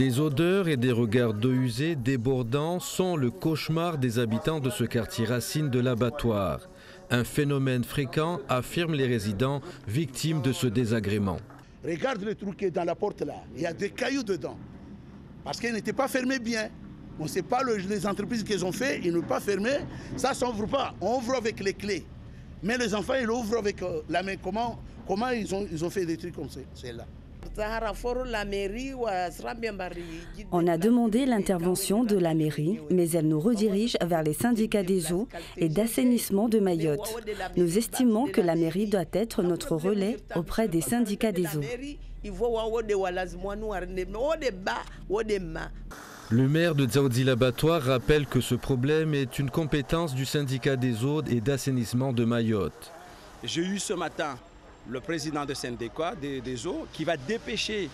Des odeurs et des regards d'eau usée débordants sont le cauchemar des habitants de ce quartier racine de l'abattoir. Un phénomène fréquent, affirment les résidents victimes de ce désagrément. Regarde le trou qui est dans la porte là, il y a des cailloux dedans. Parce qu'elle n'était pas fermée bien. On ne sait pas les entreprises qu'ils ont fait, ils n'ont pas fermé. Ça ne s'ouvre pas, on ouvre avec les clés. Mais les enfants, ils l'ouvrent avec la main. Comment ils ont fait des trucs comme celle-là? On a demandé l'intervention de la mairie, mais elle nous redirige vers les syndicats des eaux et d'assainissement de Mayotte. Nous estimons que la mairie doit être notre relais auprès des syndicats des eaux. Le maire de Dzaoudzi l'Abattoir rappelle que ce problème est une compétence du syndicat des eaux et d'assainissement de Mayotte. J'ai eu ce matin le président de syndicat des eaux qui va dépêcher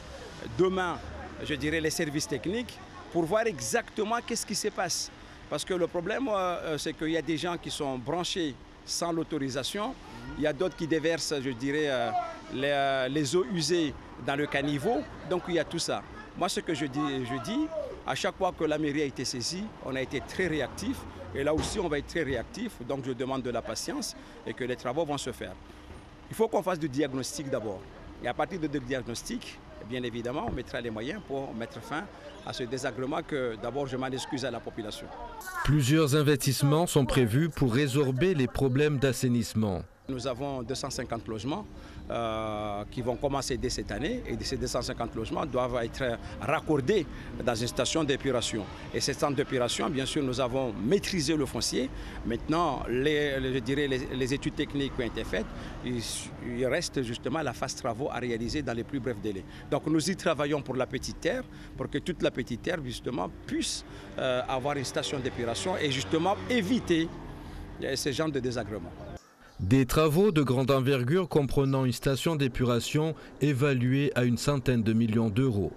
demain, je dirais, les services techniques pour voir exactement qu'est-ce qui se passe. Parce que le problème, c'est qu'il y a des gens qui sont branchés sans l'autorisation. Il y a d'autres qui déversent, je dirais, les eaux usées dans le caniveau. Donc il y a tout ça. Moi, ce que je dis, à chaque fois que la mairie a été saisie, on a été très réactif. Et là aussi, on va être très réactif. Donc je demande de la patience et que les travaux vont se faire. Il faut qu'on fasse du diagnostic d'abord. Et à partir de ce diagnostic, bien évidemment, on mettra les moyens pour mettre fin à ce désagrément que d'abord je m'en excuse à la population. Plusieurs investissements sont prévus pour résorber les problèmes d'assainissement. Nous avons 250 logements qui vont commencer dès cette année et ces 250 logements doivent être raccordés dans une station d'épuration. Et cette station d'épuration, bien sûr, nous avons maîtrisé le foncier. Maintenant, les études techniques qui ont été faites, il reste justement la phase travaux à réaliser dans les plus brefs délais. Donc nous y travaillons pour la petite terre, pour que toute la petite terre justement puisse avoir une station d'épuration et justement éviter ce genre de désagréments. Des travaux de grande envergure comprenant une station d'épuration évaluée à une centaine de millions d'euros.